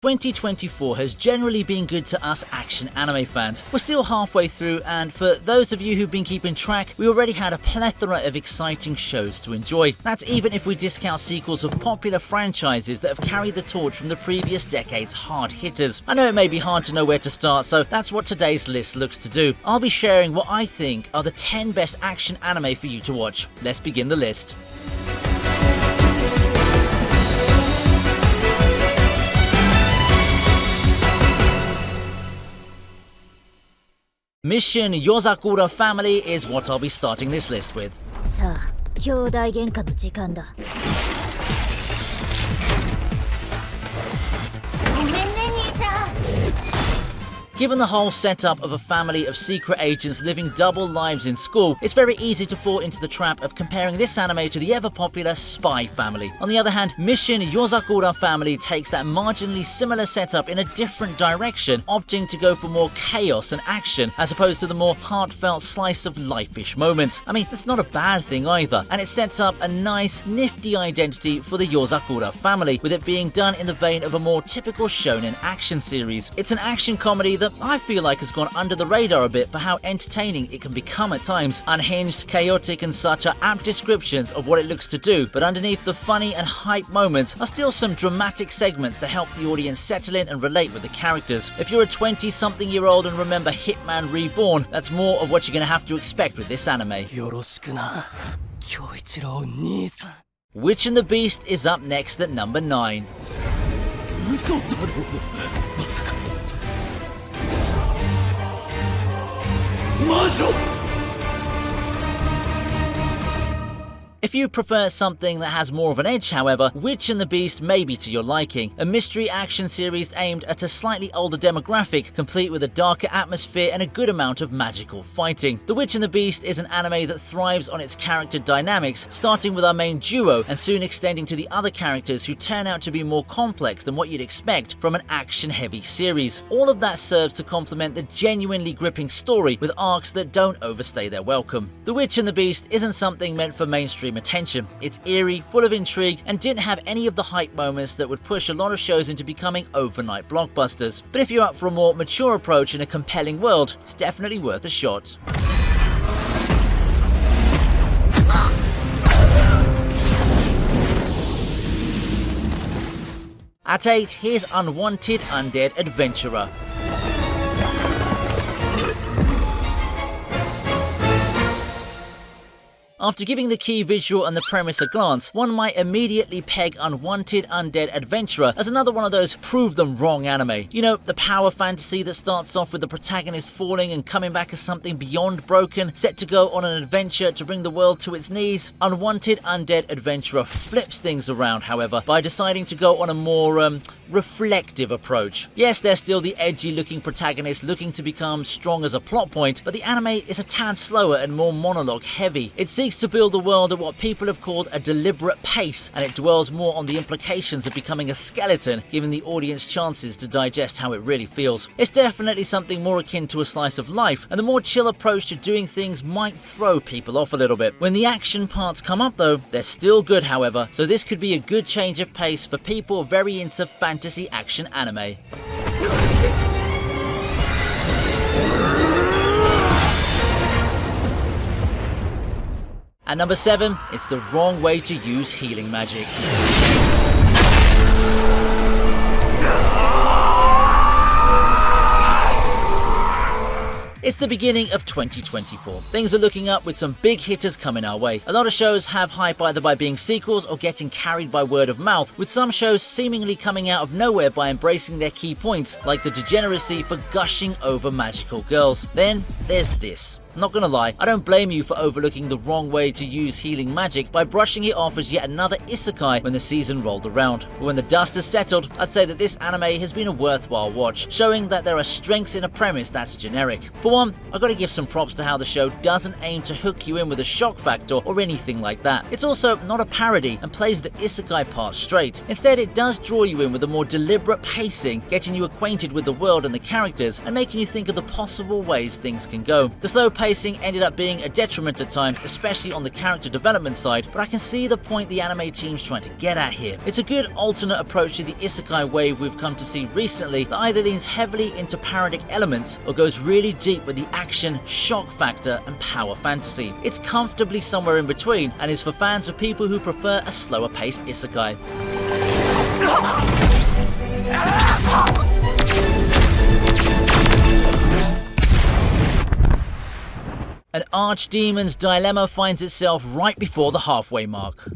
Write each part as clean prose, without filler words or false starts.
2024 has generally been good to us action anime fans. We're still halfway through, and for those of you who've been keeping track, we already had a plethora of exciting shows to enjoy. That's even if we discount sequels of popular franchises that have carried the torch from the previous decade's hard hitters. I know it may be hard to know where to start, so that's what today's list looks to do. I'll be sharing what I think are the 10 best action anime for you to watch. Let's begin the list. Mission Yozakura Family is what I'll be starting this list with. さあ、兄弟喧嘩の時間だ。ごめんね、兄ちゃん。 Given the whole setup of a family of secret agents living double lives in school, it's very easy to fall into the trap of comparing this anime to the ever-popular Spy Family. On the other hand, Mission Yozakura Family takes that marginally similar setup in a different direction, opting to go for more chaos and action as opposed to the more heartfelt slice-of-life-ish moments. I mean, that's not a bad thing either, and it sets up a nice, nifty identity for the Yozakura family, with it being done in the vein of a more typical shonen action series. It's an action comedy that I feel like has gone under the radar a bit for how entertaining it can become at times. Unhinged, chaotic and such are apt descriptions of what it looks to do, but underneath the funny and hype moments are still some dramatic segments to help the audience settle in and relate with the characters. If you're a 20-something-year-old and remember Hitman Reborn, that's more of what you're going to have to expect with this anime. Witch and the Beast is up next at number 9. If you prefer something that has more of an edge, however, Witch and the Beast may be to your liking. A mystery action series aimed at a slightly older demographic, complete with a darker atmosphere and a good amount of magical fighting. The Witch and the Beast is an anime that thrives on its character dynamics, starting with our main duo and soon extending to the other characters who turn out to be more complex than what you'd expect from an action-heavy series. All of that serves to complement the genuinely gripping story with arcs that don't overstay their welcome. The Witch and the Beast isn't something meant for mainstream attention. It's eerie, full of intrigue, and didn't have any of the hype moments that would push a lot of shows into becoming overnight blockbusters. But if you're up for a more mature approach in a compelling world, it's definitely worth a shot. At 8, here's Unwanted Undead Adventurer. After giving the key visual and the premise a glance, one might immediately peg Unwanted Undead Adventurer as another one of those prove them wrong anime. You know, the power fantasy that starts off with the protagonist falling and coming back as something beyond broken, set to go on an adventure to bring the world to its knees. Unwanted Undead Adventurer flips things around, however, by deciding to go on a more, reflective approach. Yes, there's still the edgy looking protagonist looking to become strong as a plot point, but the anime is a tad slower and more monologue heavy. It seeks to build a world at what people have called a deliberate pace, and it dwells more on the implications of becoming a skeleton, giving the audience chances to digest how it really feels. It's definitely something more akin to a slice of life, and the more chill approach to doing things might throw people off a little bit. When the action parts come up though, they're still good however, so this could be a good change of pace for people very into fantasy action anime. At number 7, it's the wrong way to use healing magic. It's the beginning of 2024. Things are looking up with some big hitters coming our way. A lot of shows have hype either by being sequels or getting carried by word of mouth, with some shows seemingly coming out of nowhere by embracing their key points, like the degeneracy for gushing over magical girls. Then there's this. I'm not gonna lie, I don't blame you for overlooking the wrong way to use healing magic by brushing it off as yet another isekai when the season rolled around. But when the dust has settled, I'd say that this anime has been a worthwhile watch, showing that there are strengths in a premise that's generic. For one, I've got to give some props to how the show doesn't aim to hook you in with a shock factor or anything like that. It's also not a parody and plays the isekai part straight. Instead, it does draw you in with a more deliberate pacing, getting you acquainted with the world and the characters, and making you think of the possible ways things can go. The slow pace pacing ended up being a detriment at times, especially on the character development side, but I can see the point the anime team's trying to get at here. It's a good alternate approach to the isekai wave we've come to see recently that either leans heavily into parodic elements or goes really deep with the action, shock factor, and power fantasy. It's comfortably somewhere in between and is for fans of people who prefer a slower paced isekai. An archdemon's dilemma finds itself right before the halfway mark.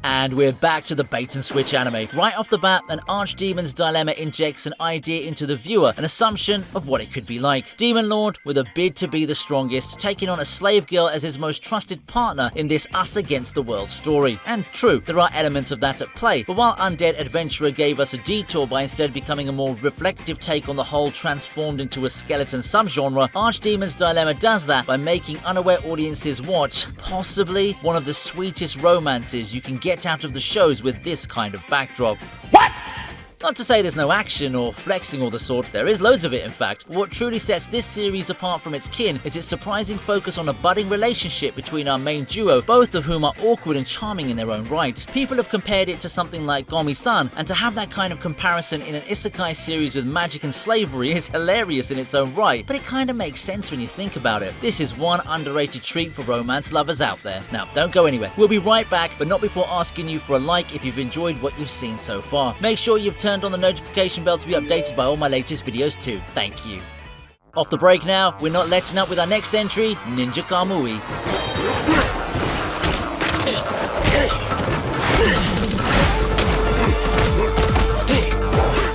And we're back to the bait and switch anime. Right off the bat, an archdemon's dilemma injects an idea into the viewer, an assumption of what it could be like. Demon Lord, with a bid to be the strongest, taking on a slave girl as his most trusted partner in this us against the world story. And true, there are elements of that at play, but while Undead Adventurer gave us a detour by instead becoming a more reflective take on the whole transformed into a skeleton subgenre, Archdemon's Dilemma does that by making unaware audiences watch possibly one of the sweetest romances you can get out of the shows with this kind of backdrop. What? Not to say there's no action or flexing or the sort, there is loads of it in fact. What truly sets this series apart from its kin is its surprising focus on a budding relationship between our main duo, both of whom are awkward and charming in their own right. People have compared it to something like Gomi-san, and to have that kind of comparison in an isekai series with magic and slavery is hilarious in its own right, but it kinda makes sense when you think about it. This is one underrated treat for romance lovers out there. Now, don't go anywhere. We'll be right back, but not before asking you for a like if you've enjoyed what you've seen so far. Make sure you've turned on the notification bell to be updated by all my latest videos too. Thank you. Off the break now, we're not letting up with our next entry, Ninja Kamui.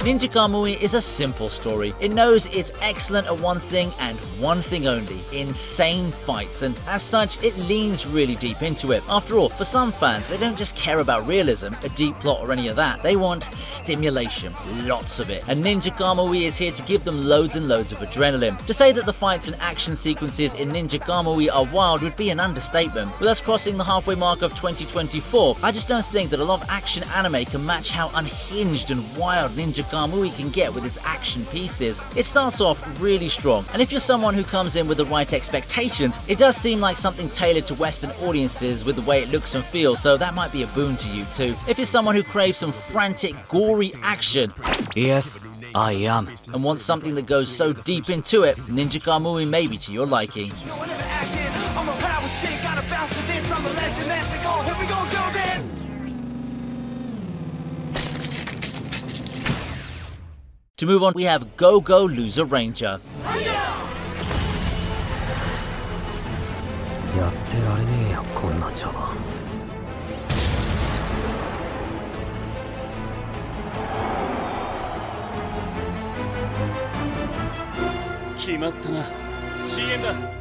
Ninja Kamui is a simple story. It knows it's excellent at one thing and one thing only: insane fights, and as such, it leans really deep into it. After all, for some fans, they don't just care about realism, a deep plot, or any of that. They want stimulation, lots of it. And Ninja Kamui is here to give them loads and loads of adrenaline. To say that the fights and action sequences in Ninja Kamui are wild would be an understatement. With us crossing the halfway mark of 2024, I just don't think that a lot of action anime can match how unhinged and wild Ninja Kamui can get with its action pieces. It starts off really strong, and if you're someone who comes in with the right expectations, it does seem like something tailored to Western audiences with the way it looks and feels, so that might be a boon to you too. If you're someone who craves some frantic, gory action, Yes, I am. and wants something that goes so deep into it, Ninja Kamui may be to your liking. To move on, we have Go Go Loser Ranger. やってられねえよ、こんな茶番。決まったな。CM だ。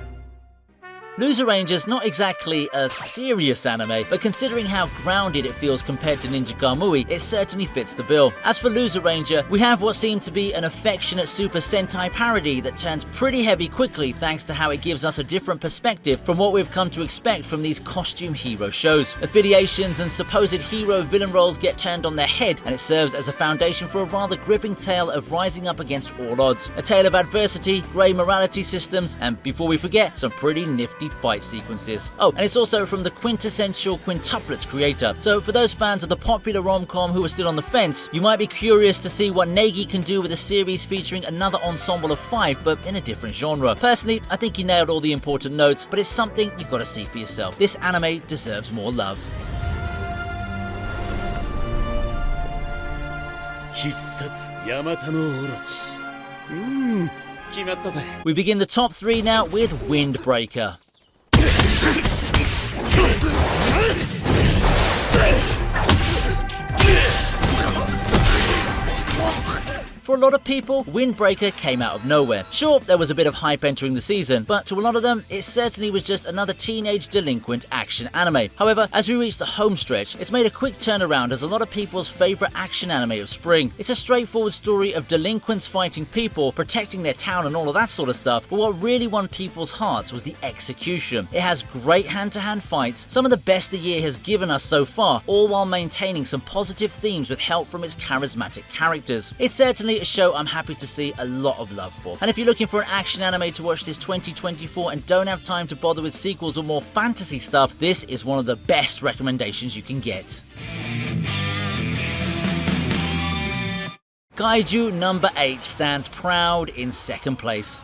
Loser Ranger's not exactly a serious anime, but considering how grounded it feels compared to Ninja Kamui, it certainly fits the bill. As for Loser Ranger, we have what seemed to be an affectionate Super Sentai parody that turns pretty heavy quickly thanks to how it gives us a different perspective from what we've come to expect from these costume hero shows. Affiliations and supposed hero-villain roles get turned on their head, and it serves as a foundation for a rather gripping tale of rising up against all odds. A tale of adversity, grey morality systems, and before we forget, some pretty nifty fight sequences. Oh, and it's also from the quintessential Quintuplets creator, so for those fans of the popular rom-com who are still on the fence, you might be curious to see what Negi can do with a series featuring another ensemble of 5 but in a different genre. Personally, I think he nailed all the important notes, but it's something you've got to see for yourself. This anime deserves more love. 必殺ヤマタノオロチ。決まったぜ。 We begin the top 3 now with Windbreaker. For a lot of people, Windbreaker came out of nowhere. Sure, there was a bit of hype entering the season, but to a lot of them, it certainly was just another teenage delinquent action anime. However, as we reach the home stretch, it's made a quick turnaround as a lot of people's favourite action anime of spring. It's a straightforward story of delinquents fighting people, protecting their town and all of that sort of stuff, but what really won people's hearts was the execution. It has great hand-to-hand fights, some of the best the year has given us so far, all while maintaining some positive themes with help from its charismatic characters. It's certainly a show I'm happy to see a lot of love for. And if you're looking for an action anime to watch this 2024 and don't have time to bother with sequels or more fantasy stuff, this is one of the best recommendations you can get. Kaiju number 8 stands proud in second place.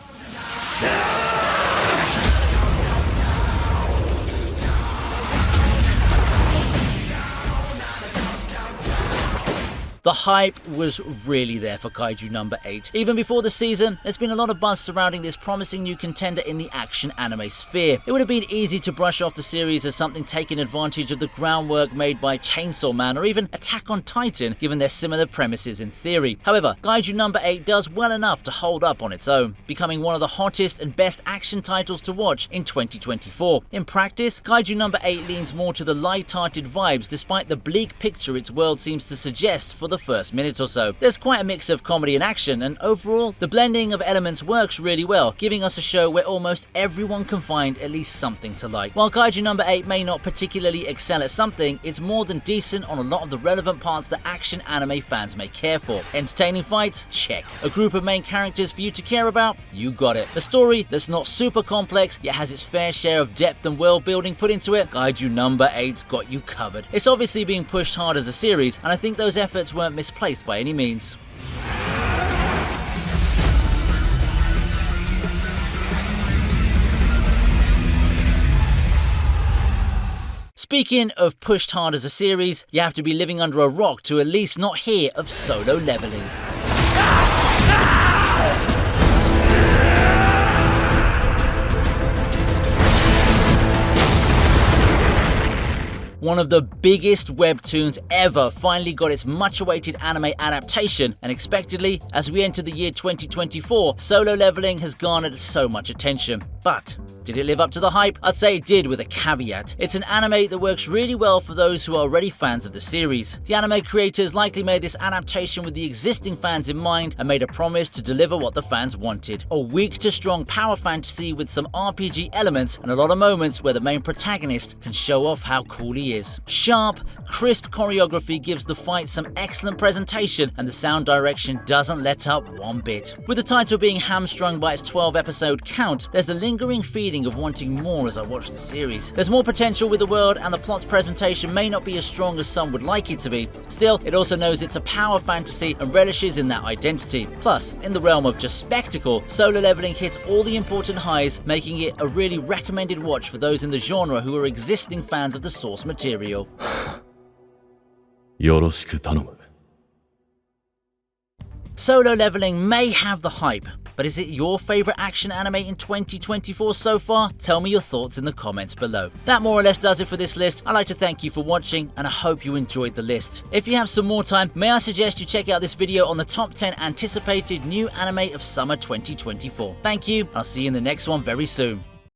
The hype was really there for Kaiju number 8. Even before the season, there's been a lot of buzz surrounding this promising new contender in the action anime sphere. It would have been easy to brush off the series as something taking advantage of the groundwork made by Chainsaw Man or even Attack on Titan, given their similar premises in theory. However, Kaiju number 8 does well enough to hold up on its own, becoming one of the hottest and best action titles to watch in 2024. In practice, Kaiju number 8 leans more to the light-hearted vibes despite the bleak picture its world seems to suggest for the first minute or so. There's quite a mix of comedy and action, and overall, the blending of elements works really well, giving us a show where almost everyone can find at least something to like. While Kaiju number 8 may not particularly excel at something, it's more than decent on a lot of the relevant parts that action anime fans may care for. Entertaining fights? Check. A group of main characters for you to care about? You got it. A story that's not super complex, yet has its fair share of depth and world building put into it? Kaiju number 8's got you covered. It's obviously being pushed hard as a series, and I think those efforts weren't misplaced by any means. Speaking of pushed hard as a series, you have to be living under a rock to at least not hear of Solo Leveling. One of the biggest webtoons ever finally got its much-awaited anime adaptation, and expectedly, as we enter the year 2024, Solo Leveling has garnered so much attention. But did it live up to the hype? I'd say it did, with a caveat. It's an anime that works really well for those who are already fans of the series. The anime creators likely made this adaptation with the existing fans in mind and made a promise to deliver what the fans wanted. A weak to strong power fantasy with some RPG elements and a lot of moments where the main protagonist can show off how cool he is. Sharp, crisp choreography gives the fight some excellent presentation, and the sound direction doesn't let up one bit. With the title being hamstrung by its 12-episode count, there's the lingering feeling of wanting more as I watch the series. There's more potential with the world, and the plot's presentation may not be as strong as some would like it to be. Still, it also knows it's a power fantasy and relishes in that identity. Plus, in the realm of just spectacle, Solo Leveling hits all the important highs, making it a really recommended watch for those in the genre who are existing fans of the source material. よろしく頼む。 Solo Leveling may have the hype, but is it your favourite action anime in 2024 so far? Tell me your thoughts in the comments below. That more or less does it for this list. I'd like to thank you for watching, and I hope you enjoyed the list. If you have some more time, may I suggest you check out this video on the top 10 anticipated new anime of summer 2024. Thank you, I'll see you in the next one very soon.